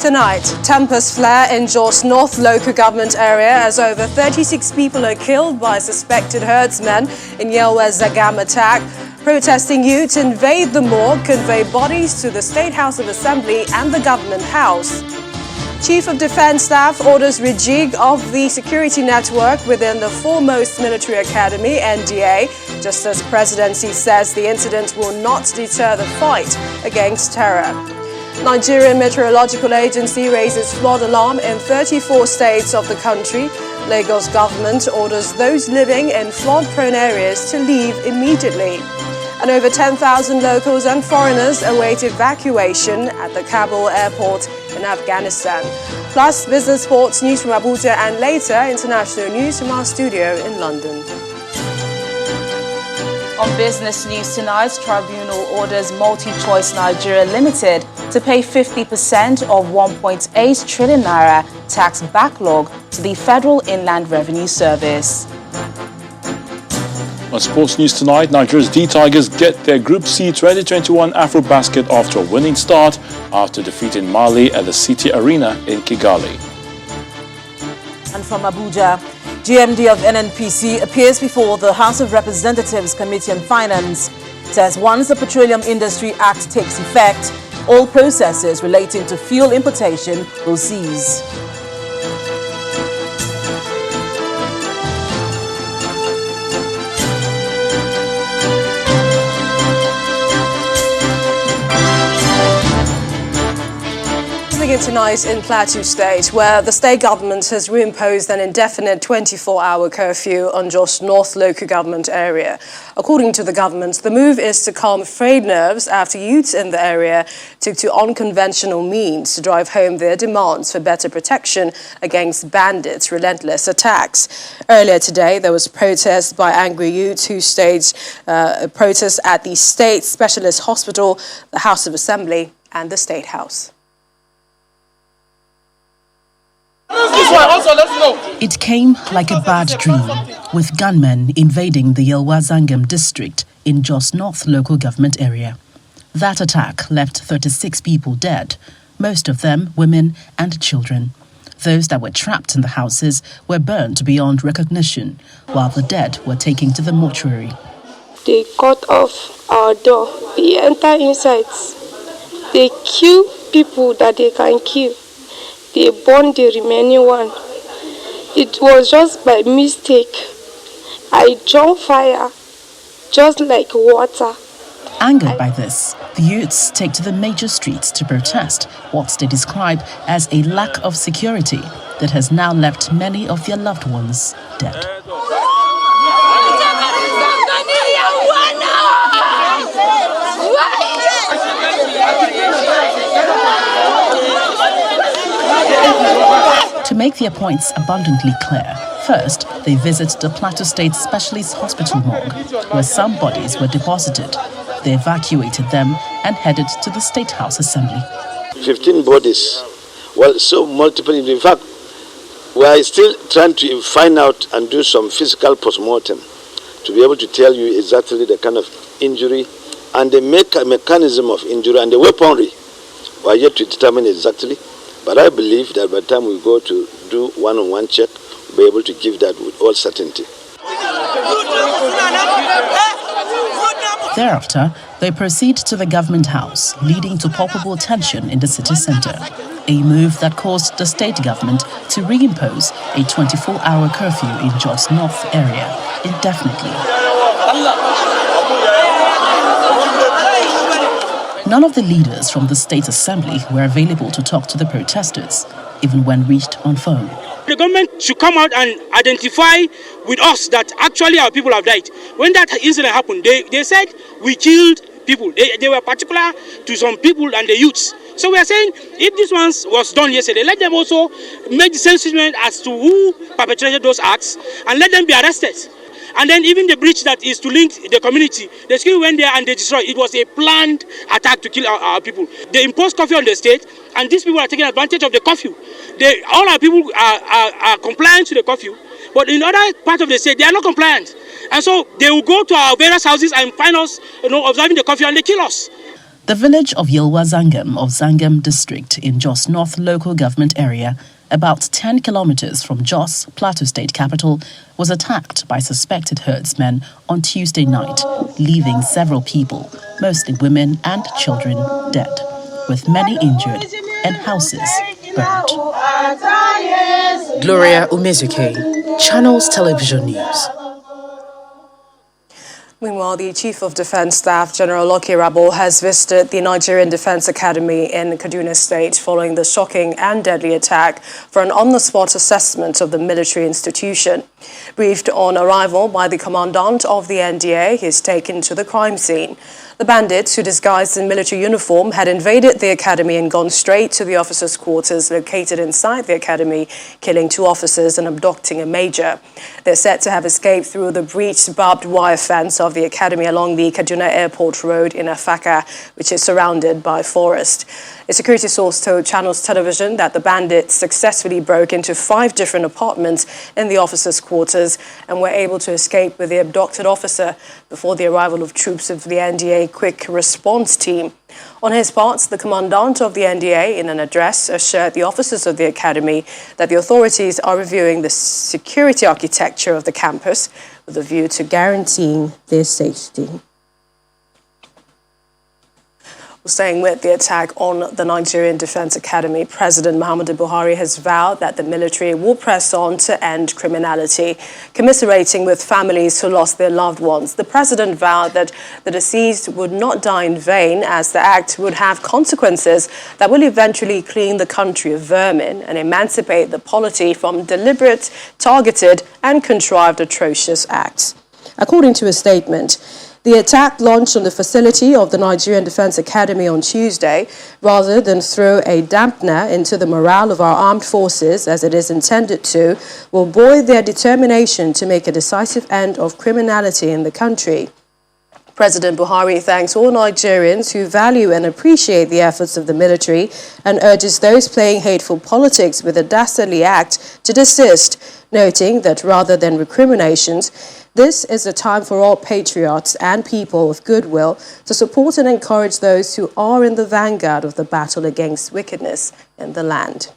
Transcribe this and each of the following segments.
Tonight, tempest flare in Jos North local government area as over 36 people are killed by suspected herdsmen in Yelwa Zagam attack. Protesting youths invade the morgue, convey bodies to the State House of Assembly and the Government House. Chief of Defence Staff orders rejig of the security network within the foremost military academy, NDA, just as Presidency says the incident will not deter the fight against terror. Nigerian Meteorological Agency raises flood alarm in 34 states of the country. Lagos government orders those living in flood-prone areas to leave immediately. And over 10,000 locals and foreigners await evacuation at the Kabul airport in Afghanistan. Plus, business, sports, news from Abuja, and later, international news from our studio in London. On business news tonight, Tribunal orders MultiChoice Nigeria Limited to pay 50% of 1.8 trillion naira tax backlog to the Federal Inland Revenue Service. On sports news tonight, Nigeria's D-Tigers get their Group C 2021 AfroBasket off to a winning start after defeating Mali at the City Arena in Kigali. And from Abuja, GMD of NNPC appears before the House of Representatives Committee on Finance. Says once the Petroleum Industry Act takes effect, all processes relating to fuel importation will cease. Tonight in Plateau State, where the state government has reimposed an indefinite 24-hour curfew on Jos North local government area. According to the government, the move is to calm frayed nerves after youths in the area took to unconventional means to drive home their demands for better protection against bandits' relentless attacks. Earlier today, there was a protest by angry youths who staged a protest at the State Specialist Hospital, the House of Assembly, and the State House. It came like a bad dream, with gunmen invading the Yelwa Zagam district in Jos North local government area. That attack left 36 people dead, most of them women and children. Those that were trapped in the houses were burned beyond recognition, while the dead were taken to the mortuary. They cut off our door. They enter inside. They kill people that they can kill. They burned the remaining one. It was just by mistake. I jumped fire, just like water. Angered by this, the youths take to the major streets to protest what they describe as a lack of security that has now left many of their loved ones dead. To make their points abundantly clear, first, they visit the Plateau State Specialist Hospital morgue, where some bodies were deposited. They evacuated them and headed to the State House Assembly. 15 bodies. Well, so multiple. In fact, we are still trying to find out and do some physical postmortem to be able to tell you exactly the kind of injury and the mechanism of injury and the weaponry. We are yet to determine exactly. But I believe that by the time we go to do one-on-one check, we'll be able to give that with all certainty. Thereafter, they proceed to the government house, leading to palpable tension in the city centre, a move that caused the state government to reimpose a 24-hour curfew in Jos North area indefinitely. None of the leaders from the State Assembly were available to talk to the protesters, even when reached on phone. The government should come out and identify with us that actually our people have died. When that incident happened, they said we killed people. They were particular to some people and the youths. So we are saying if this one was done yesterday, let them also make the same statement as to who perpetrated those acts and let them be arrested. And then even the breach that is to link the community, they still went there and they destroyed. It was a planned attack to kill our people. They imposed curfew on the state, and these people are taking advantage of the curfew. All our people are compliant to the curfew, but in other parts of the state, they are not compliant. And so they will go to our various houses and find us observing the curfew, and they kill us. The village of Yelwa Zangam of Zangam district in Jos North local government area, about 10 kilometers from Jos, Plateau State capital, was attacked by suspected herdsmen on Tuesday night, leaving several people, mostly women and children, dead, with many injured and houses burned. Gloria Umezuke, Channels Television News. Meanwhile, the Chief of Defence Staff, General Loki Rabo, has visited the Nigerian Defence Academy in Kaduna State following the shocking and deadly attack for an on-the-spot assessment of the military institution. Briefed on arrival by the commandant of the NDA, he is taken to the crime scene. The bandits, who disguised in military uniform, had invaded the academy and gone straight to the officers' quarters located inside the academy, killing 2 officers and abducting a major. They're said to have escaped through the breached barbed wire fence of the academy along the Kaduna Airport Road in Afaka, which is surrounded by forest. A security source told Channels Television that the bandits successfully broke into 5 different apartments in the officers' quarters and were able to escape with the abducted officer before the arrival of troops of the NDA Quick Response Team. On his part, the commandant of the NDA, in an address, assured the officers of the academy that the authorities are reviewing the security architecture of the campus with a view to guaranteeing their safety. Staying with the attack on the Nigerian Defence Academy, President Muhammadu Buhari has vowed that the military will press on to end criminality. Commiserating with families who lost their loved ones, the president vowed that the deceased would not die in vain, as the act would have consequences that will eventually clean the country of vermin and emancipate the polity from deliberate, targeted and contrived atrocious acts. According to a statement, the attack launched on the facility of the Nigerian Defence Academy on Tuesday, rather than throw a dampener into the morale of our armed forces, as it is intended to, will buoy their determination to make a decisive end of criminality in the country. President Buhari thanks all Nigerians who value and appreciate the efforts of the military and urges those playing hateful politics with a dastardly act to desist, noting that rather than recriminations, this is a time for all patriots and people of goodwill to support and encourage those who are in the vanguard of the battle against wickedness in the land.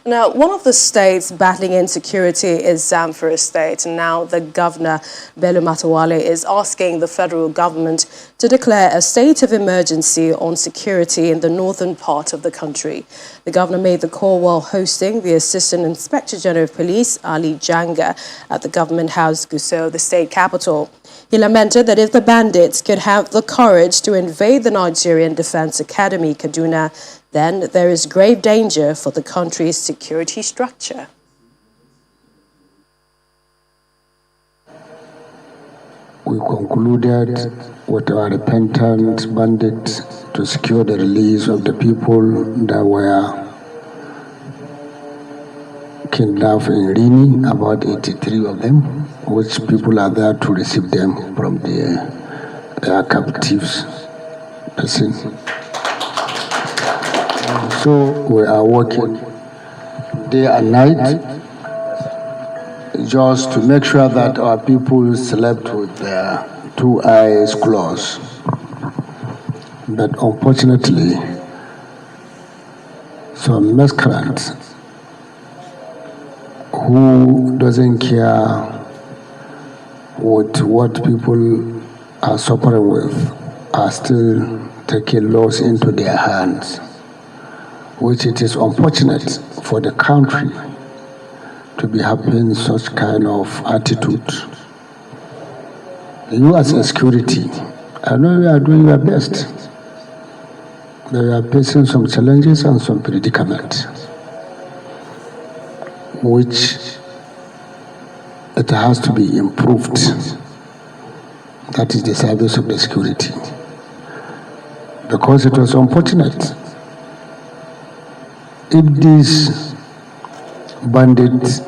Now, one of the states battling insecurity is Zamfara State. And now the governor, Bello Matawalle, is asking the federal government to declare a state of emergency on security in the northern part of the country. The governor made the call while hosting the Assistant Inspector General of Police, Ali Janga, at the Government House, Gusau, the state capital. He lamented that if the bandits could have the courage to invade the Nigerian Defence Academy, Kaduna, then there is grave danger for the country's security structure. We concluded with our repentant bandits to secure the release of the people that were kidnapped in Rini, about 83 of them, which people are there to receive them from their captives. So we are working day and night just to make sure that our people slept with their 2 eyes closed. But unfortunately, some miscreants who doesn't care with what people are suffering with are still taking laws into their hands, which it is unfortunate for the country to be having such kind of attitude. You as a security, I know you are doing your best, but you are facing some challenges and some predicaments, which it has to be improved. That is the service of the security. Because it was unfortunate. If these bandits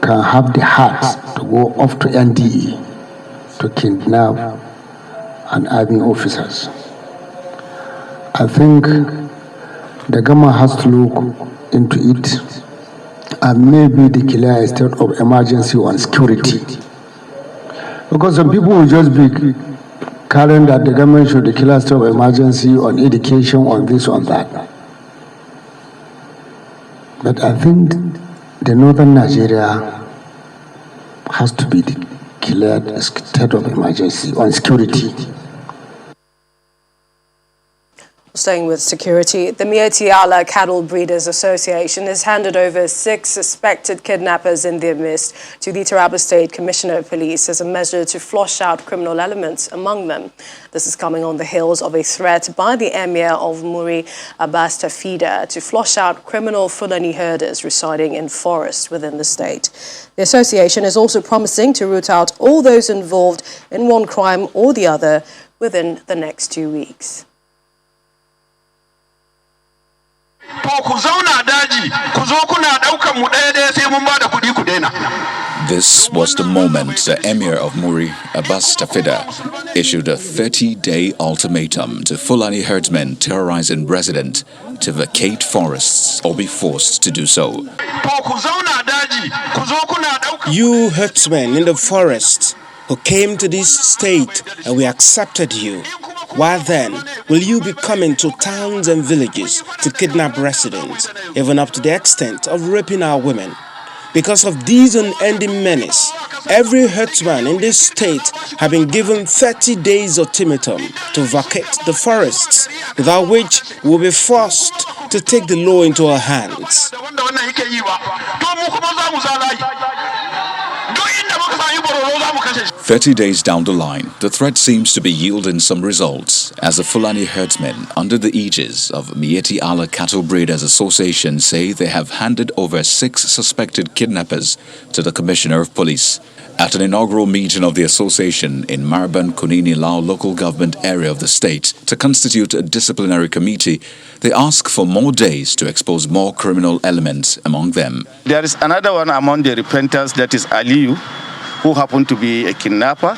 can have the heart to go off to NDE to kidnap and army officers, I think the government has to look into it and maybe declare a state of emergency on security. Because some people will just be carrying that the government should declare a state of emergency on education, on this, on that. But I think the northern Nigeria has to be declared a state of emergency on security. Staying with security, the Mieti Allah Cattle Breeders Association has handed over 6 suspected kidnappers in their midst to the Taraba State Commissioner of Police as a measure to flush out criminal elements among them. This is coming on the heels of a threat by the Emir of Muri, Abbas Tafida, to flush out criminal Fulani herders residing in forests within the state. The association is also promising to root out all those involved in one crime or the other within the next 2 weeks. This was the moment the Emir of Muri, Abbas Tafida, issued a 30-day ultimatum to Fulani herdsmen terrorizing residents to vacate forests or be forced to do so. You herdsmen in the forest who came to this state and we accepted you, why then will you be coming to towns and villages to kidnap residents, even up to the extent of raping our women? Because of these unending menace, every herdsman in this state have been given 30 days ultimatum to vacate the forests, without which we will be forced to take the law into our hands. 30 days down the line, the threat seems to be yielding some results, as the Fulani herdsmen under the aegis of Mieti Allah Cattle Breeders Association say they have handed over 6 suspected kidnappers to the Commissioner of Police. At an inaugural meeting of the association in Marban Kunini Lao local government area of the state to constitute a disciplinary committee, they ask for more days to expose more criminal elements among them. There is another one among the repenters, that is Aliyu, who happened to be a kidnapper,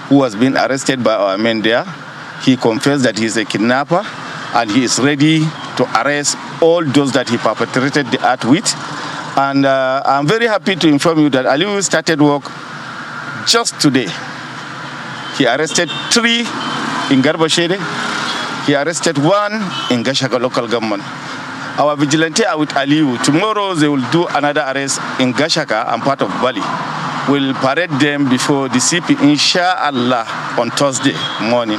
who has been arrested by our men there. He confessed that he is a kidnapper and he is ready to arrest all those that he perpetrated the act with. And I'm very happy to inform you that Aliyu started work just today. He arrested 3 in Garbashede. He arrested 1 in Gashaka local government. Our vigilante are with Aliyu. Tomorrow they will do another arrest in Gashaka and part of Bali. We'll parade them before the CP, inshallah, on Thursday morning.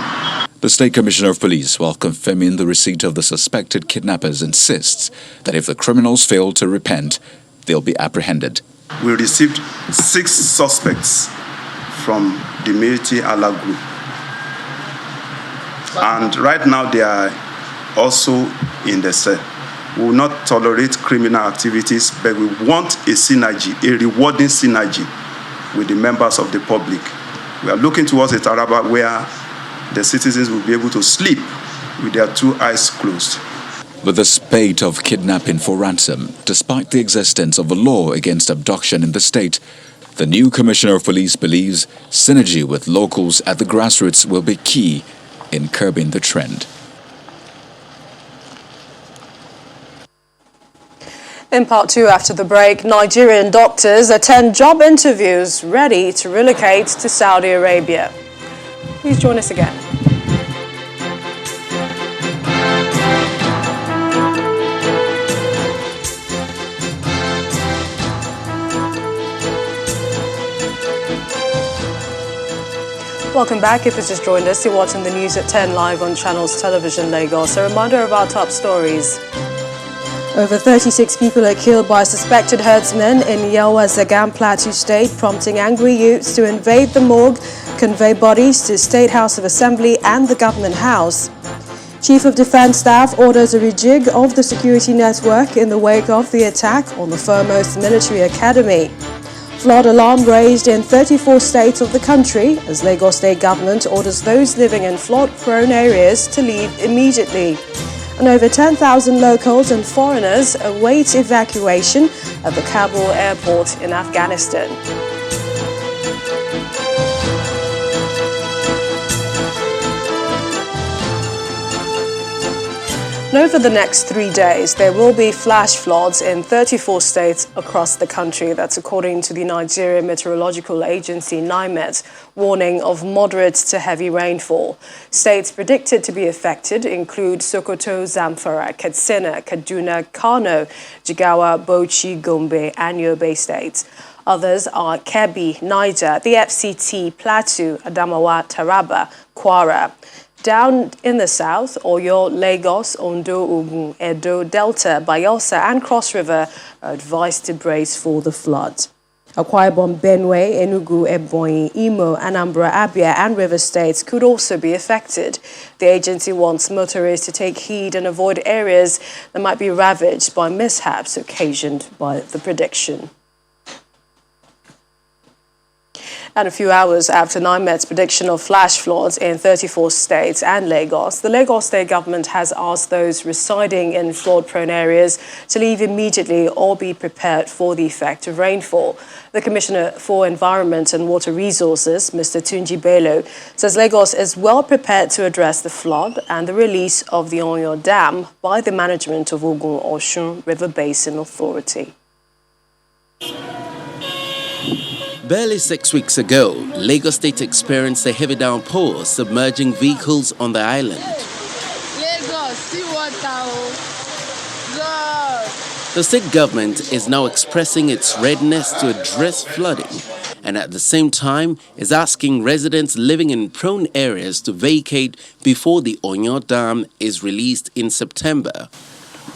The State Commissioner of Police, while confirming the receipt of the suspected kidnappers, insists that if the criminals fail to repent, they'll be apprehended. We received 6 suspects from the Mieti Allah group. And right now they are also in the cell. We will not tolerate criminal activities, but we want a synergy, a rewarding synergy with the members of the public. We are looking towards a Taraba where the citizens will be able to sleep with their 2 eyes closed. With the spate of kidnapping for ransom, despite the existence of a law against abduction in the state, the new Commissioner of Police believes synergy with locals at the grassroots will be key in curbing the trend. In part 2 after the break, Nigerian doctors attend job interviews ready to relocate to Saudi Arabia. Please join us again. Welcome back. If you just joined us, you're watching the news at 10 live on Channels Television Lagos. A reminder of our top stories. Over 36 people are killed by suspected herdsmen in Yelwa Zagam Plateau State, prompting angry youths to invade the morgue, convey bodies to State House of Assembly and the Government House. Chief of Defence Staff orders a rejig of the security network in the wake of the attack on the foremost military academy. Flood alarm raised in 34 states of the country as Lagos State Government orders those living in flood-prone areas to leave immediately. And over 10,000 locals and foreigners await evacuation at the Kabul airport in Afghanistan. And over the next 3 days, there will be flash floods in 34 states across the country. That's according to the Nigeria Meteorological Agency, NIMET, warning of moderate to heavy rainfall. States predicted to be affected include Sokoto, Zamfara, Katsina, Kaduna, Kano, Jigawa, Bauchi, Gombe, and Yobe states. Others are Kebbi, Niger, the FCT, Plateau, Adamawa, Taraba, Kwara. Down in the south, Oyo, Lagos, Ondo, Ogun, Edo, Delta, Bayelsa and Cross River are advised to brace for the floods. Akwa Ibom, Benue, Enugu, Ebonyi, Imo, Anambra, Abia and River states could also be affected. The agency wants motorists to take heed and avoid areas that might be ravaged by mishaps occasioned by the prediction. And a few hours after NIMET's prediction of flash floods in 34 states and Lagos, the Lagos state government has asked those residing in flood-prone areas to leave immediately or be prepared for the effect of rainfall. The Commissioner for Environment and Water Resources, Mr. Tunji Bello, says Lagos is well prepared to address the flood and the release of the Oyo Dam by the management of Ogun-Osun River Basin Authority. Barely 6 weeks ago, Lagos State experienced a heavy downpour, submerging vehicles on the island. Lagos, see water. The state government is now expressing its readiness to address flooding and at the same time is asking residents living in prone areas to vacate before the Oyo Dam is released in September.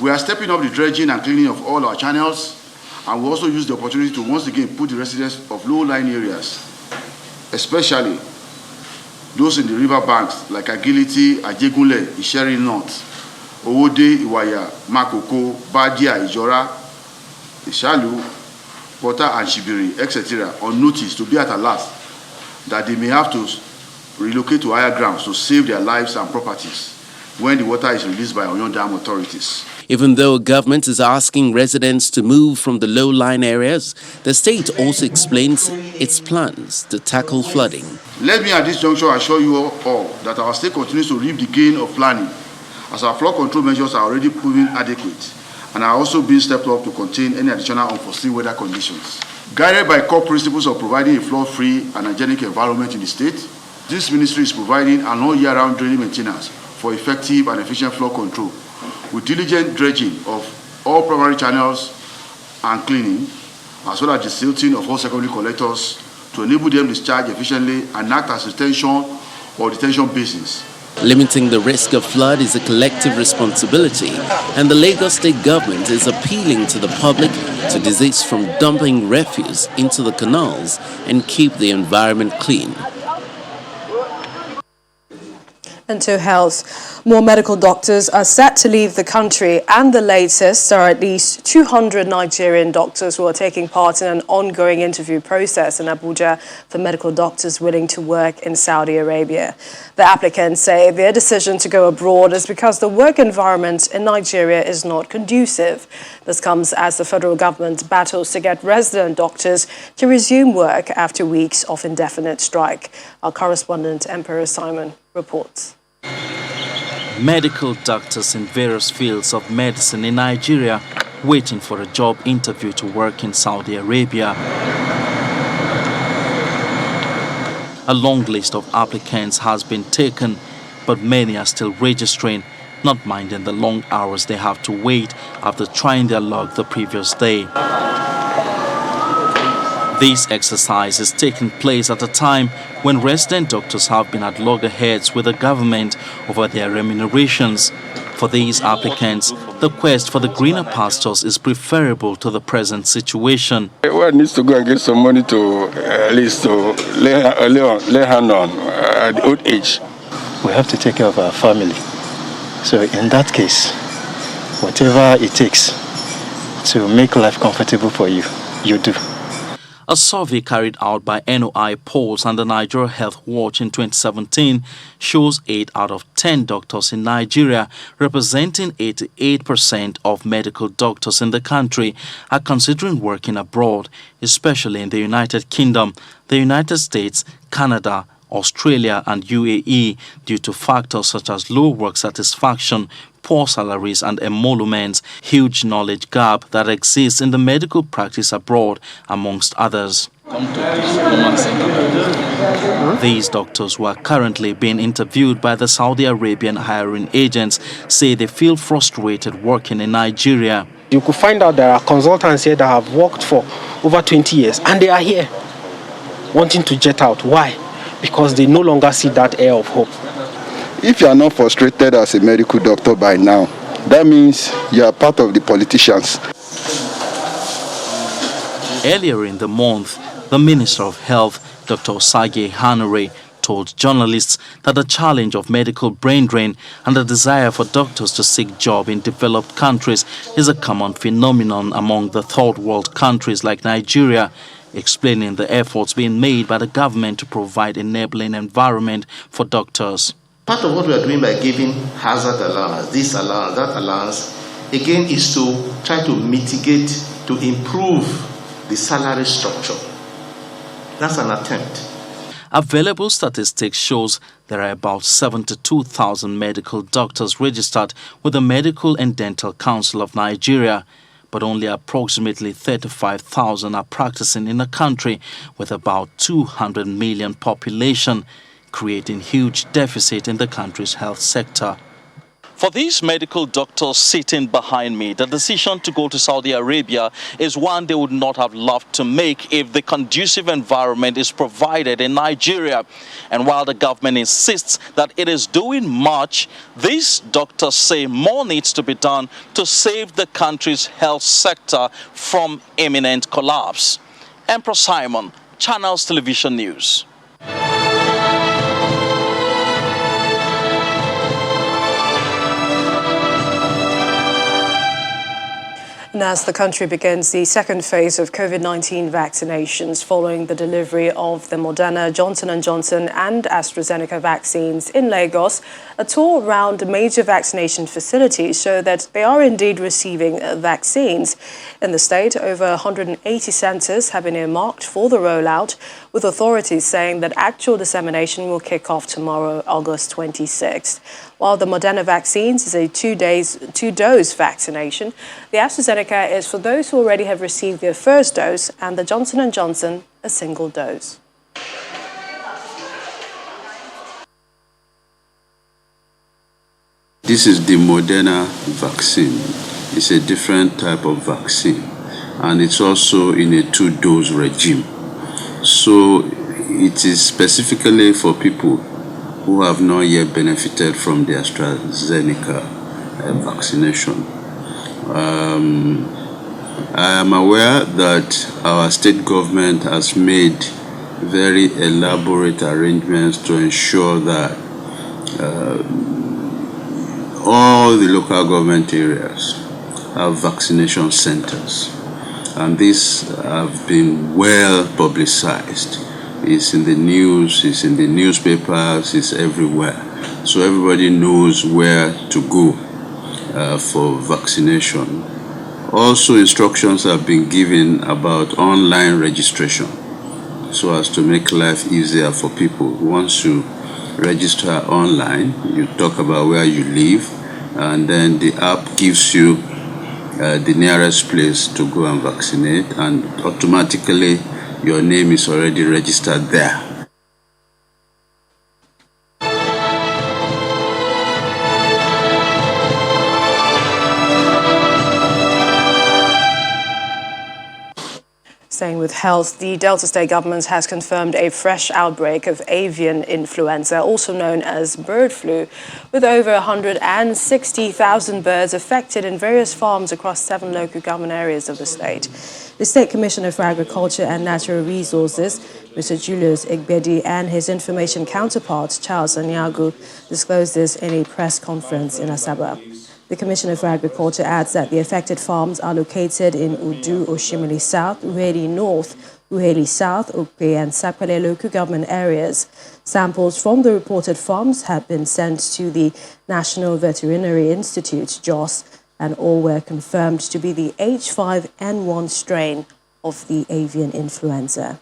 We are stepping up the dredging and cleaning of all our channels. And we also use the opportunity to once again put the residents of low-lying areas, especially those in the river banks like Agility, Ajegunle, Isheri North, Owode, Iwaya, Makoko, Badia, Ijora, Ishalu, Porta and Shibiri, etc. on notice to be at a loss that they may have to relocate to higher grounds to save their lives and properties when the water is released by Oyo Dam authorities. Even though government is asking residents to move from the low-lying areas, the state also explains its plans to tackle flooding. Let me at this juncture assure you all that our state continues to reap the gain of planning, as our flood control measures are already proving adequate and are also being stepped up to contain any additional unforeseen weather conditions. Guided by core principles of providing a flood-free and hygienic environment in the state, this ministry is providing an all-year-round draining maintenance for effective and efficient flood control, with diligent dredging of all primary channels and cleaning, as well as the silting of all secondary collectors to enable them to discharge efficiently and act as retention or detention basins. Limiting the risk of flood is a collective responsibility, and the Lagos state government is appealing to the public to desist from dumping refuse into the canals and keep the environment clean. And to health, more medical doctors are set to leave the country, and the latest are at least 200 Nigerian doctors who are taking part in an ongoing interview process in Abuja for medical doctors willing to work in Saudi Arabia. The applicants say their decision to go abroad is because the work environment in Nigeria is not conducive. This comes as the federal government battles to get resident doctors to resume work after weeks of indefinite strike. Our correspondent, Emperor Simon, reports. Medical doctors in various fields of medicine in Nigeria waiting for a job interview to work in Saudi Arabia. A long list of applicants has been taken, but many are still registering, not minding the long hours they have to wait after trying their luck the previous day. This exercise is taking place at a time when resident doctors have been at loggerheads with the government over their remunerations. For these applicants, the quest for the greener pastures is preferable to the present situation. One needs to go and get some money to at least to lay hand on at the old age. We have to take care of our family. So in that case, whatever it takes to make life comfortable for you, you do. A survey carried out by NOI Polls and the Nigeria Health Watch in 2017 shows 8 out of 10 doctors in Nigeria, representing 88% of medical doctors in the country, are considering working abroad, especially in the United Kingdom, the United States, Canada, Australia and UAE due to factors such as low work satisfaction, poor salaries and emoluments, huge knowledge gap that exists in the medical practice abroad, amongst others. These doctors who are currently being interviewed by the Saudi Arabian hiring agents say they feel frustrated working in Nigeria. You could find out there are consultants here that have worked for over 20 years and they are here wanting to jet out. Why? Because they no longer see that air of hope. If you are not frustrated as a medical doctor by now, that means you are part of the politicians. Earlier in the month, the Minister of Health, Dr. Osage Hanure, told journalists that the challenge of medical brain drain and the desire for doctors to seek jobs in developed countries is a common phenomenon among the third world countries like Nigeria, explaining the efforts being made by the government to provide enabling environment for doctors. Part of what we are doing by giving hazard allowance, this allowance, that allowance, again is to try to mitigate, to improve the salary structure. That's an attempt. Available statistics shows there are about 72,000 medical doctors registered with the Medical and Dental Council of Nigeria, but only approximately 35,000 are practicing in a country with about 200 million population, creating huge deficit in the country's health sector. For these medical doctors sitting behind me, the decision to go to Saudi Arabia is one they would not have loved to make if the conducive environment is provided in Nigeria. And while the government insists that it is doing much, these doctors say more needs to be done to save the country's health sector from imminent collapse. Emperor Simon, Channels Television News. And as the country begins the second phase of COVID-19 vaccinations following the delivery of the Moderna, Johnson & Johnson and AstraZeneca vaccines in Lagos, a tour around major vaccination facilities show that they are indeed receiving vaccines. In the state, over 180 centres have been earmarked for the rollout, with authorities saying that actual dissemination will kick off tomorrow, August 26th. While the Moderna vaccines is a two-dose vaccination, the AstraZeneca is for those who already have received their first dose, and the Johnson & Johnson a single dose. This is the Moderna vaccine. It's a different type of vaccine, and it's also in a two-dose regime. So it is specifically for people who have not yet benefited from the AstraZeneca vaccination. I am aware that our state government has made very elaborate arrangements to ensure that all the local government areas have vaccination centers, and these have been well publicized. It's in the news, it's in the newspapers, it's everywhere. So everybody knows where to go for vaccination. Also, instructions have been given about online registration so as to make life easier for people. Once you register online, you talk about where you live, and then the app gives you the nearest place to go and vaccinate, and automatically your name is already registered there. Staying with health, the Delta State government has confirmed a fresh outbreak of avian influenza, also known as bird flu, with over 160,000 birds affected in various farms across 7 local government areas of the state. The State Commissioner for Agriculture and Natural Resources, Mr. Julius Igbedi, and his information counterpart, Charles Anyagu, disclosed this in a press conference in Asaba. The Commissioner for Agriculture adds that the affected farms are located in Udu, Oshimili South, Uheli North, Uheli South, Okpe and Sapele local government areas. Samples from the reported farms have been sent to the National Veterinary Institute, JOS, and all were confirmed to be the H5N1 strain of the avian influenza.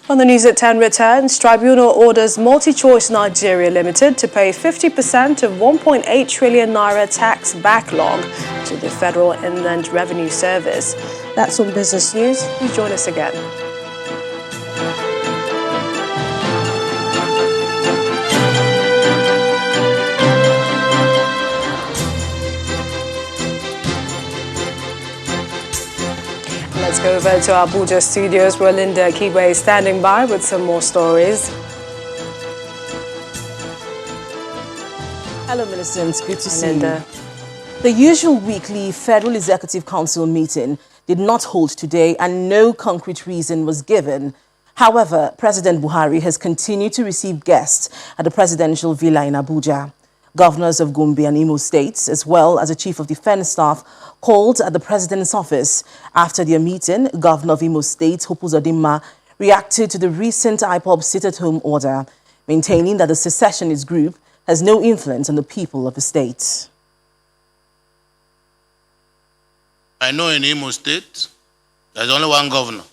When the News at 10 returns, Tribunal orders MultiChoice Nigeria Limited to pay 50% of 1.8 trillion naira tax backlog to the Federal Inland Revenue Service. That's on Business News. Please join us again. Let's go over to our Abuja studios where Linda Kiwe is standing by with some more stories. Hello, Millicent. Good to see you. The usual weekly Federal Executive Council meeting did not hold today and no concrete reason was given. However, President Buhari has continued to receive guests at the presidential villa in Abuja. Governors of Gombe and Imo states, as well as the Chief of Defense Staff, called at the President's office. After their meeting, Governor of Imo State, Hope Uzodinma, reacted to the recent IPOB sit-at-home order, maintaining that the secessionist group has no influence on the people of the state. I know in Imo State, there's only one governor,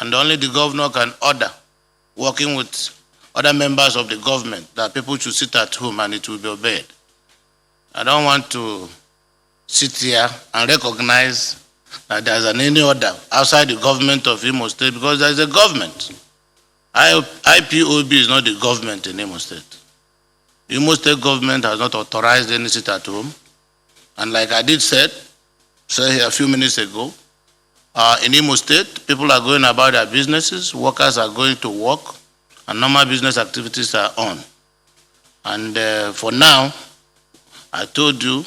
and only the governor can order, working with other members of the government, that people should sit at home and it will be obeyed. I don't want to sit here and recognize that there's any order outside the government of Imo State, because there's a government. IPOB is not the government in Imo State. Imo State government has not authorized any sit at home. And like I did say here a few minutes ago, in Imo State, people are going about their businesses, workers are going to work, and normal business activities are on. And for now, I told you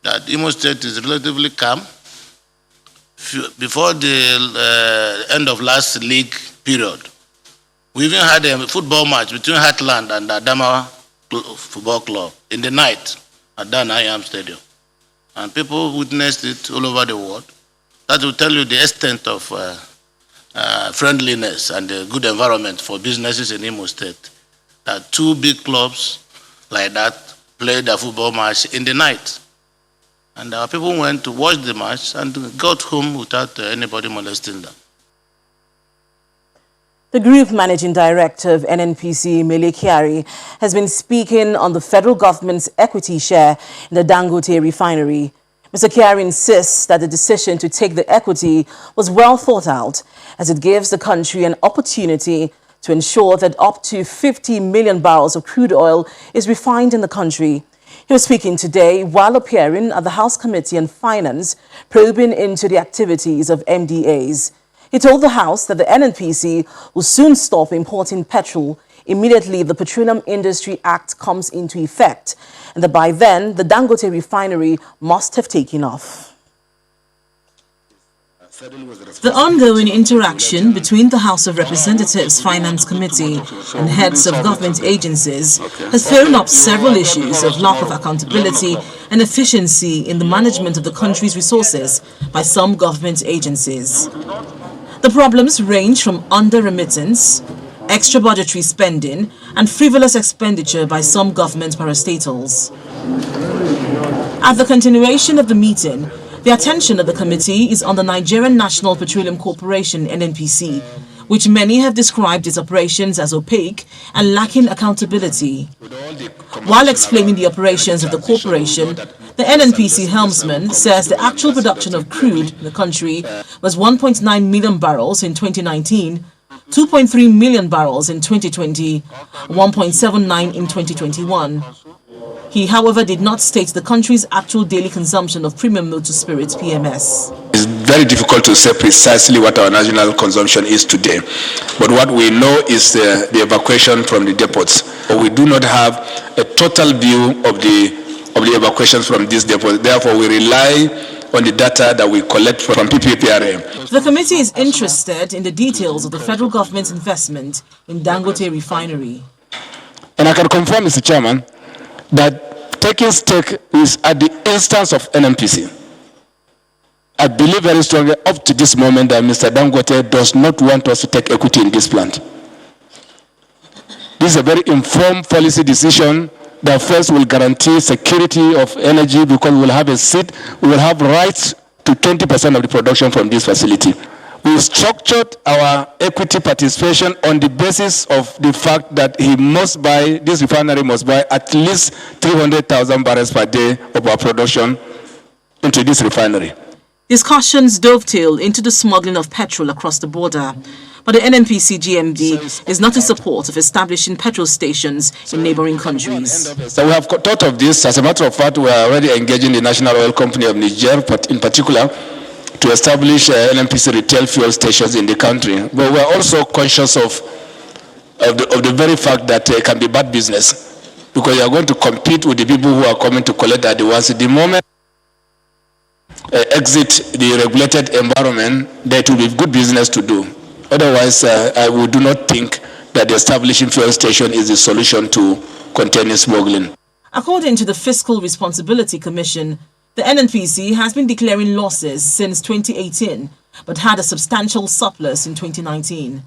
that Imo State is relatively calm. Before the end of last league period, we even had a football match between Heartland and Adamawa Football Club in the night at Dan IAM Stadium. And people witnessed it all over the world. That will tell you the extent of friendliness and a good environment for businesses in Imo State. That two big clubs like that played a football match in the night. And our people went to watch the match and got home without anybody molesting them. The Group Managing Director of NNPC, Mele Kyari, has been speaking on the federal government's equity share in the Dangote refinery. Mr. Kyari insists that the decision to take the equity was well thought out, as it gives the country an opportunity to ensure that up to 50 million barrels of crude oil is refined in the country. He was speaking today while appearing at the House Committee on Finance, probing into the activities of MDAs. He told the House that the NNPC will soon stop importing petrol immediately the Petroleum Industry Act comes into effect, and that by then the Dangote refinery must have taken off. The ongoing interaction between the House of Representatives Finance Committee and heads of government agencies has thrown up several issues of lack of accountability and efficiency in the management of the country's resources by some government agencies. The problems range from under-remittance, extra budgetary spending, and frivolous expenditure by some government parastatals. At the continuation of the meeting, the attention of the committee is on the Nigerian National Petroleum Corporation, NNPC, which many have described its operations as opaque and lacking accountability. While explaining the operations of the corporation, the NNPC helmsman says the actual production of crude in the country was 1.9 million barrels in 2019, 2.3 million barrels in 2020, 1.79 in 2021. He, however, did not state the country's actual daily consumption of premium motor spirits, PMS. It's very difficult to say precisely what our national consumption is today. But what we know is the evacuation from the depots. But we do not have a total view of the evacuations from these depots. Therefore, we rely on the data that we collect from PPPRA. The committee is interested in the details of the federal government's investment in Dangote refinery. And I can confirm, Mr. Chairman, that taking stake is at the instance of NNPC. I believe very strongly up to this moment that Mr. Dangote does not want us to take equity in this plant. This is a very informed policy decision that first will guarantee security of energy, because we will have a seat, we will have rights to 20% of the production from this facility. We structured our equity participation on the basis of the fact that this refinery must buy at least 300,000 barrels per day of our production into this refinery. Discussions dovetail into the smuggling of petrol across the border. But the NNPC GMD is not in support of establishing petrol stations in neighboring countries. So we have thought of this. As a matter of fact, we are already engaging the National Oil Company of Niger, but in particular, to establish NNPC retail fuel stations in the country. But we are also conscious of the very fact that it can be bad business, because you are going to compete with the people who are coming to collect at the ones. The moment exit the regulated environment, that will be good business to do. Otherwise, we do not think that establishing fuel station is the solution to containing smuggling. According to the Fiscal Responsibility Commission, the NNPC has been declaring losses since 2018, but had a substantial surplus in 2019.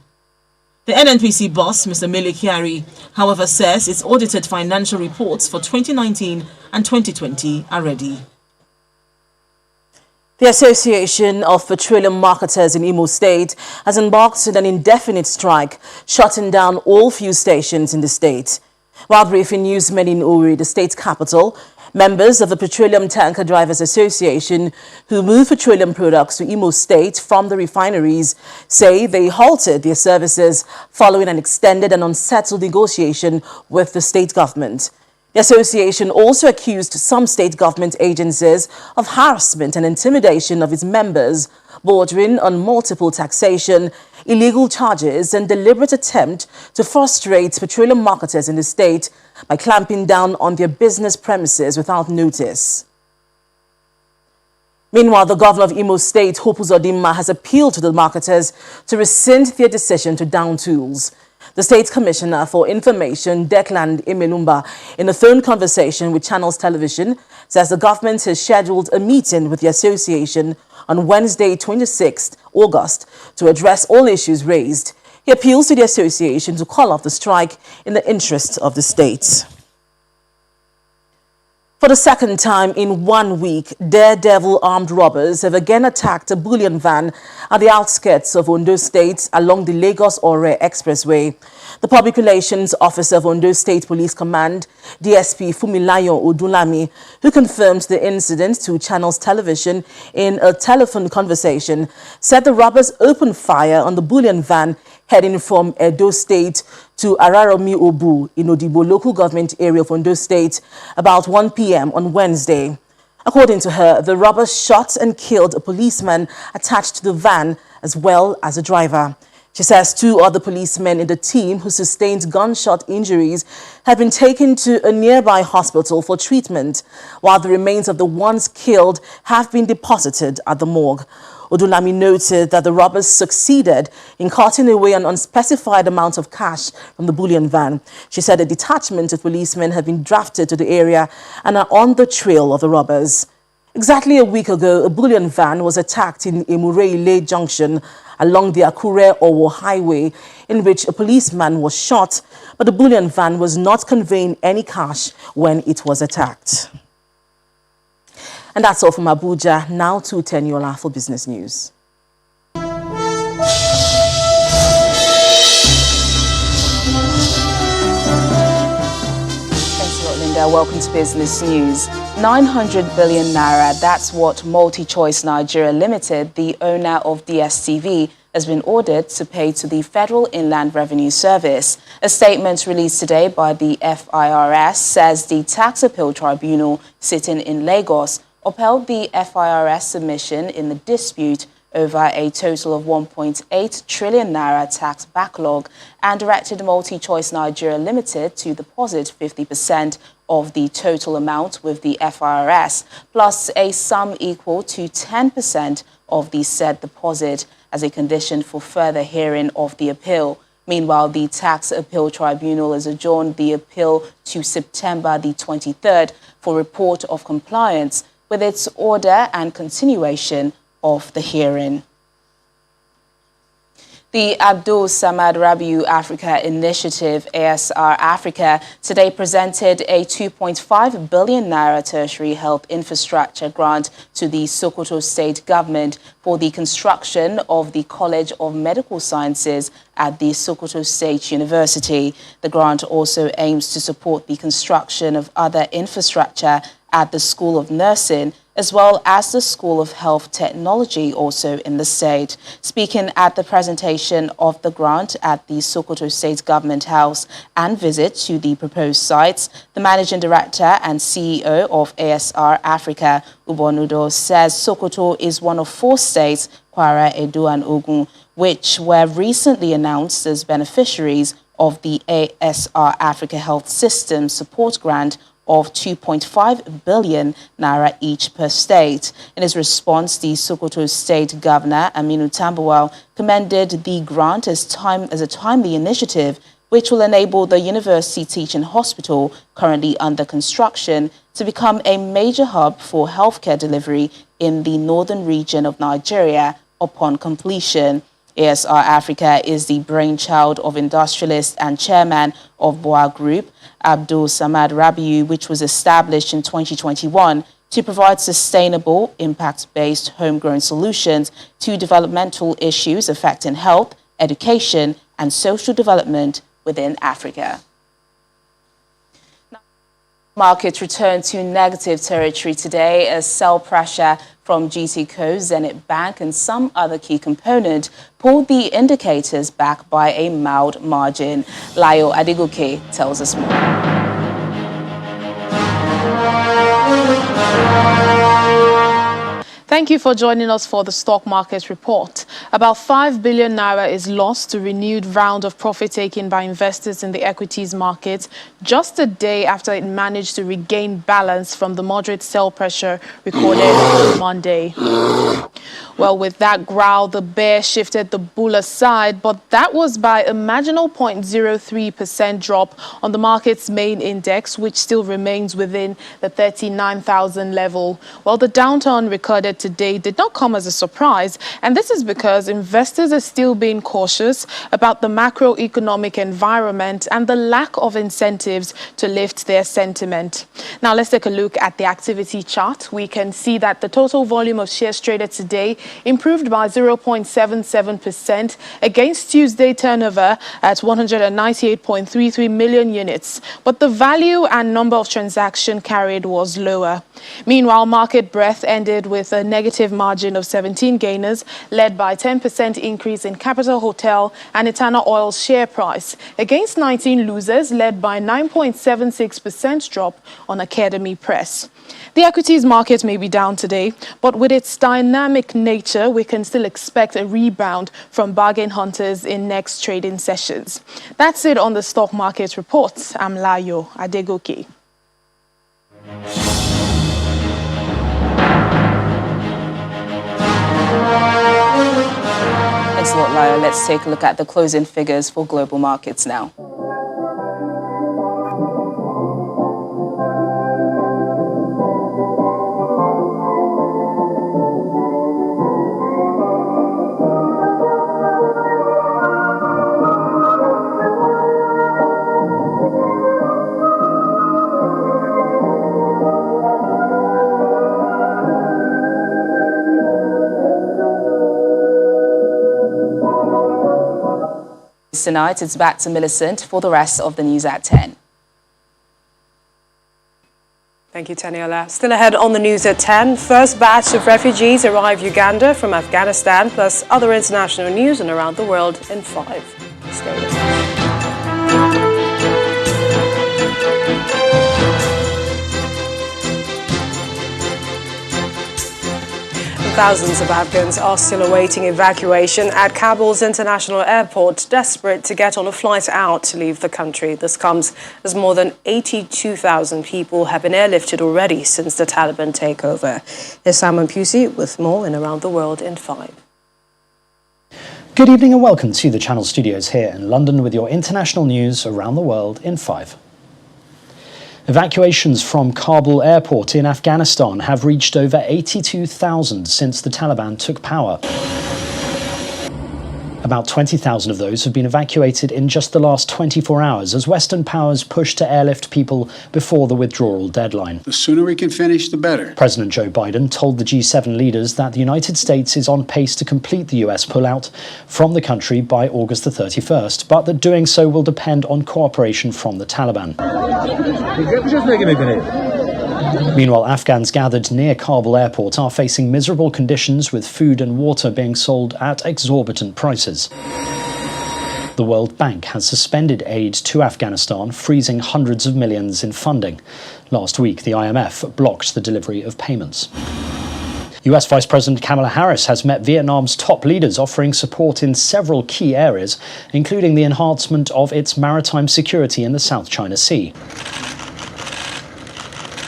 The NNPC boss, Mr. Mele Kyari, however, says its audited financial reports for 2019 and 2020 are ready. The Association of Petroleum Marketers in Imo State has embarked on an indefinite strike, shutting down all fuel stations in the state. While briefing newsmen in Uri, the state's capital, members of the Petroleum Tanker Drivers Association who move petroleum products to Imo State from the refineries say they halted their services following an extended and unsettled negotiation with the state government. The association also accused some state government agencies of harassment and intimidation of its members, bordering on multiple taxation, illegal charges, and deliberate attempt to frustrate petroleum marketers in the state by clamping down on their business premises without notice. Meanwhile, the governor of Imo State, Hope Uzodimma, has appealed to the marketers to rescind their decision to down tools. The State Commissioner for Information, Declan Imelumba, in a phone conversation with Channels Television, says the government has scheduled a meeting with the association on Wednesday, 26th August, to address all issues raised. He appeals to the association to call off the strike in the interests of the state. For the second time in 1 week, daredevil armed robbers have again attacked a bullion van at the outskirts of Ondo State along the Lagos-Ore Expressway. The Public Relations Officer of Ondo State Police Command, DSP Fumilayo Odunlami, who confirmed the incident to Channels Television in a telephone conversation, said the robbers opened fire on the bullion van heading from Edo State to Araromi Obu in Odibo local government area of Ondo State about 1 p.m. on Wednesday. According to her, the robbers shot and killed a policeman attached to the van as well as a driver. She says 2 other policemen in the team who sustained gunshot injuries have been taken to a nearby hospital for treatment, while the remains of the ones killed have been deposited at the morgue. Odunlami noted that the robbers succeeded in carting away an unspecified amount of cash from the bullion van. She said a detachment of policemen have been drafted to the area and are on the trail of the robbers. Exactly a week ago, a bullion van was attacked in Emureile Junction along the Akure-Owo Highway, in which a policeman was shot, but the bullion van was not conveying any cash when it was attacked. And that's all from Abuja. Now to Teniola for business news. Thanks a lot, Linda. Welcome to Business News. 900 billion naira, that's what MultiChoice Nigeria Limited, the owner of DSTV, has been ordered to pay to the Federal Inland Revenue Service. A statement released today by the FIRS says the Tax Appeal Tribunal sitting in Lagos upheld the FIRS submission in the dispute over a total of 1.8 trillion naira tax backlog and directed MultiChoice Nigeria Limited to deposit 50% of the total amount with the FIRS, plus a sum equal to 10% of the said deposit as a condition for further hearing of the appeal. Meanwhile, the Tax Appeal Tribunal has adjourned the appeal to September the 23rd for report of compliance with its order and continuation of the hearing. The Abdul Samad Rabiu Africa Initiative, ASR Africa, today presented a 2.5 billion naira tertiary health infrastructure grant to the Sokoto state government for the construction of the College of Medical Sciences at the Sokoto State University. The grant also aims to support the construction of other infrastructure at the School of Nursing, as well as the School of Health Technology, also in the state. Speaking at the presentation of the grant at the Sokoto State Government House and visit to the proposed sites, the Managing Director and CEO of ASR Africa, Ubonudo, says Sokoto is one of 4 states, Kwara, Edo and Ogun, which were recently announced as beneficiaries of the ASR Africa Health System Support Grant of 2.5 billion naira each per state. In his response, the Sokoto State Governor, Aminu Tambuwal, commended the grant as a timely initiative which will enable the University Teaching Hospital, currently under construction, to become a major hub for healthcare delivery in the northern region of Nigeria upon completion. ASR Africa is the brainchild of industrialist and chairman of Boa Group, Abdul Samad Rabiu, which was established in 2021 to provide sustainable, impact-based homegrown solutions to developmental issues affecting health, education, and social development within Africa. Markets returned to negative territory today as sell pressure from GTCO, Zenith Bank and some other key components pulled the indicators back by a mild margin. Layo Adegoke tells us more. Thank you for joining us for the stock market report. About 5 billion naira is lost to renewed round of profit-taking by investors in the equities market just a day after it managed to regain balance from the moderate sell pressure recorded on Monday. Well, with that growl, the bear shifted the bull aside, but that was by a marginal 0.03% drop on the market's main index, which still remains within the 39,000 level. Well, the downturn recorded today did not come as a surprise, and this is because investors are still being cautious about the macroeconomic environment and the lack of incentives to lift their sentiment. Now, let's take a look at the activity chart. We can see that the total volume of shares traded today improved by 0.77% against Tuesday turnover at 198.33 million units, but the value and number of transactions carried was lower. Meanwhile, market breadth ended with a negative margin of 17 gainers, led by 10% increase in Capital Hotel and Etana Oil's share price, against 19 losers, led by 9.76% drop on Academy Press. The equities market may be down today, but with its dynamic nature, we can still expect a rebound from bargain hunters in next trading sessions. That's it on the stock market report. I'm Layo Adegoke. Thanks a lot, Layo. Let's take a look at the closing figures for global markets now. Tonight, it's back to Millicent for the rest of the news at 10. Thank you, Taniola. Still ahead on the news at 10. First batch of refugees arrive Uganda from Afghanistan, plus other international news and around the world in 5. Stay with us. Thousands of Afghans are still awaiting evacuation at Kabul's international airport, desperate to get on a flight out to leave the country. This comes as more than 82,000 people have been airlifted already since the Taliban takeover. Here's Simon Pusey with more in Around the World in 5. Good evening and welcome to the Channel Studios here in London with your international news around the world in 5. Evacuations from Kabul airport in Afghanistan have reached over 82,000 since the Taliban took power. About 20,000 of those have been evacuated in just the last 24 hours as Western powers push to airlift people before the withdrawal deadline. The sooner we can finish, the better. President Joe Biden told the G7 leaders that the United States is on pace to complete the US pullout from the country by August the 31st, but that doing so will depend on cooperation from the Taliban. Meanwhile, Afghans gathered near Kabul airport are facing miserable conditions with food and water being sold at exorbitant prices. The World Bank has suspended aid to Afghanistan, freezing hundreds of millions in funding. Last week, the IMF blocked the delivery of payments. US Vice President Kamala Harris has met Vietnam's top leaders, offering support in several key areas, including the enhancement of its maritime security in the South China Sea.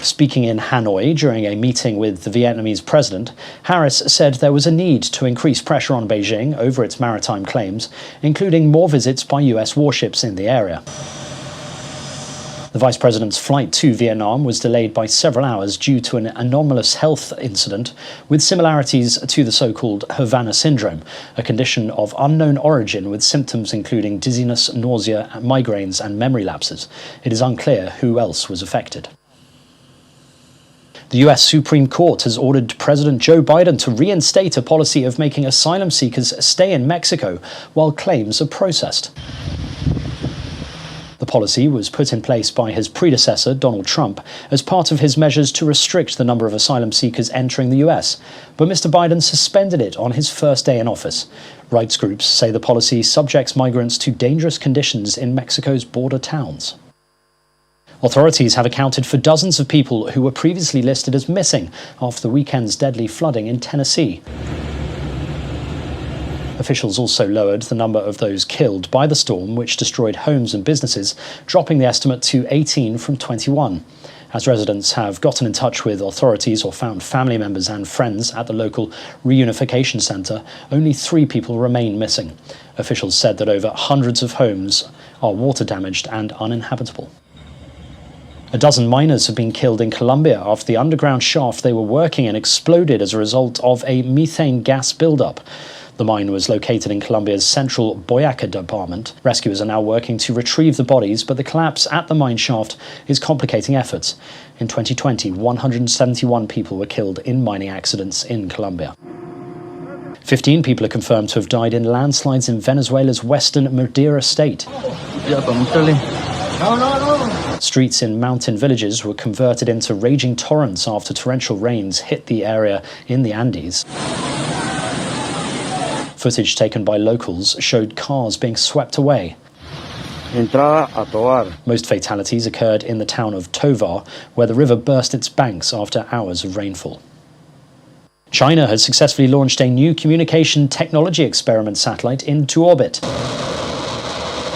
Speaking in Hanoi during a meeting with the Vietnamese president, Harris said there was a need to increase pressure on Beijing over its maritime claims, including more visits by US warships in the area. The vice president's flight to Vietnam was delayed by several hours due to an anomalous health incident with similarities to the so-called Havana syndrome, a condition of unknown origin with symptoms including dizziness, nausea, migraines and memory lapses. It is unclear who else was affected. The US Supreme Court has ordered President Joe Biden to reinstate a policy of making asylum seekers stay in Mexico while claims are processed. The policy was put in place by his predecessor, Donald Trump, as part of his measures to restrict the number of asylum seekers entering the US, but Mr. Biden suspended it on his first day in office. Rights groups say the policy subjects migrants to dangerous conditions in Mexico's border towns. Authorities have accounted for dozens of people who were previously listed as missing after the weekend's deadly flooding in Tennessee. Officials also lowered the number of those killed by the storm, which destroyed homes and businesses, dropping the estimate to 18 from 21. As residents have gotten in touch with authorities or found family members and friends at the local reunification centre, only 3 people remain missing. Officials said that over hundreds of homes are water damaged and uninhabitable. A dozen miners have been killed in Colombia after the underground shaft they were working in exploded as a result of a methane gas buildup. The mine was located in Colombia's central Boyacá department. Rescuers are now working to retrieve the bodies, but the collapse at the mine shaft is complicating efforts. In 2020, 171 people were killed in mining accidents in Colombia. 15 people are confirmed to have died in landslides in Venezuela's western Madera state. Streets in mountain villages were converted into raging torrents after torrential rains hit the area in the Andes. Footage taken by locals showed cars being swept away. Most fatalities occurred in the town of Tovar, where the river burst its banks after hours of rainfall. China has successfully launched a new communication technology experiment satellite into orbit.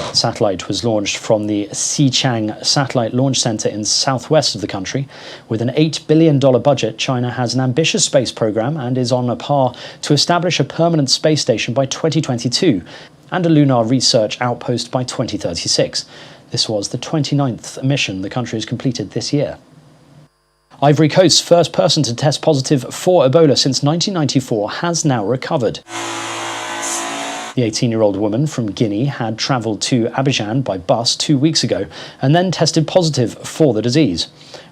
The satellite was launched from the Xichang Satellite Launch Center in southwest of the country. With an $8 billion budget, China has an ambitious space program and is on a par to establish a permanent space station by 2022 and a lunar research outpost by 2036. This was the 29th mission the country has completed this year. Ivory Coast's first person to test positive for Ebola since 1994 has now recovered. The 18-year-old woman from Guinea had travelled to Abidjan by bus 2 weeks ago and then tested positive for the disease.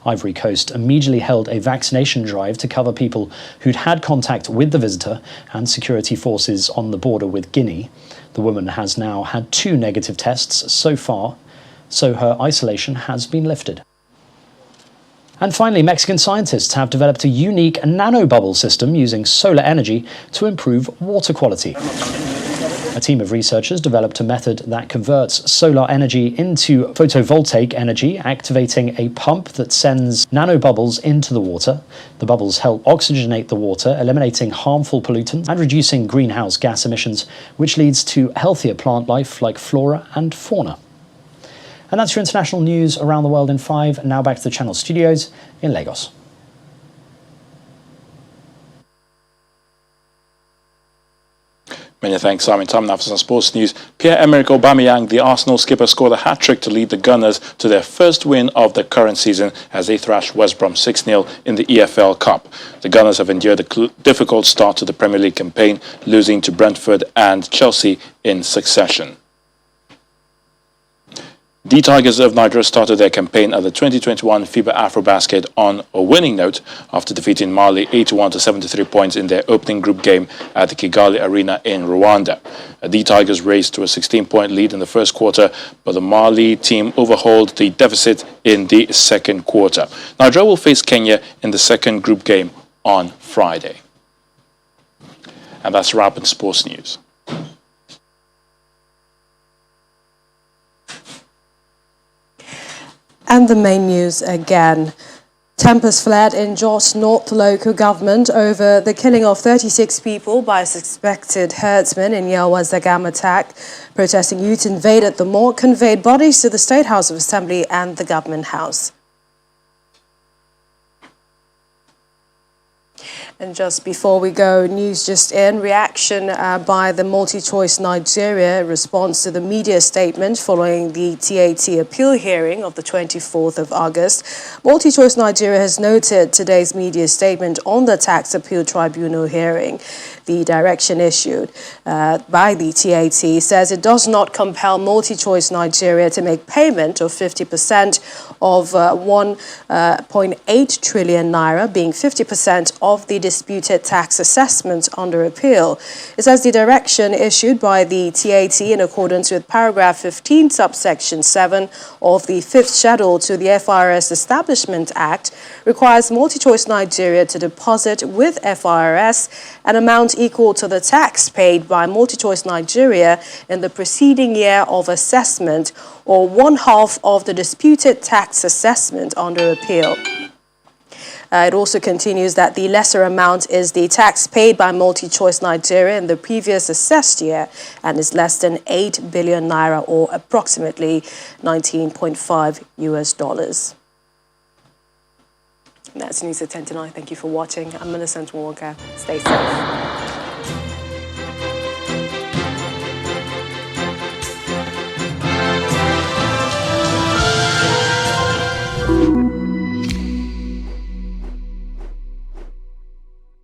Ivory Coast immediately held a vaccination drive to cover people who'd had contact with the visitor and security forces on the border with Guinea. The woman has now had 2 negative tests so far, so her isolation has been lifted. And finally, Mexican scientists have developed a unique nanobubble system using solar energy to improve water quality. A team of researchers developed a method that converts solar energy into photovoltaic energy, activating a pump that sends nanobubbles into the water. The bubbles help oxygenate the water, eliminating harmful pollutants and reducing greenhouse gas emissions, which leads to healthier plant life like flora and fauna. And that's your international news around the world in 5. Now back to the Channel studios in Lagos. Many thanks, Simon. Time now for some sports news. Pierre-Emerick Aubameyang, the Arsenal skipper, scored a hat-trick to lead the Gunners to their first win of the current season as they thrashed West Brom 6-0 in the EFL Cup. The Gunners have endured a difficult start to the Premier League campaign, losing to Brentford and Chelsea in succession. The Tigers of Nigeria started their campaign at the 2021 FIBA AfroBasket on a winning note after defeating Mali 81 to 73 points in their opening group game at the Kigali Arena in Rwanda. The Tigers raced to a 16-point lead in the first quarter, but the Mali team overhauled the deficit in the second quarter. Nigeria will face Kenya in the second group game on Friday. And that's a wrap in sports news. And the main news again. Tempers flared in Jos North local government over the killing of 36 people by a suspected herdsman in Yelwa Zagam attack. Protesting youth invaded the mall, conveyed bodies to the State House of Assembly and the Government House. And just before we go, news just in, reaction by the MultiChoice Nigeria in response to the media statement following the TAT appeal hearing of the 24th of August. MultiChoice Nigeria has noted today's media statement on the Tax Appeal Tribunal hearing. The direction issued by the TAT says it does not compel MultiChoice Nigeria to make payment of 50% of 1.8 trillion naira, being 50% of the disputed tax assessment under appeal. It says the direction issued by the TAT in accordance with paragraph 15 subsection 7 of the 5th schedule to the FIRS Establishment Act requires MultiChoice Nigeria to deposit with FIRS an amount equal to the tax paid by MultiChoice Nigeria in the preceding year of assessment, or 1/2 of the disputed tax assessment under appeal. It also continues that the lesser amount is the tax paid by MultiChoice Nigeria in the previous assessed year and is less than 8 billion naira, or approximately $19.5 US. That's News at 10 tonight. Thank you for watching. I'm Millicent Walker. Stay safe.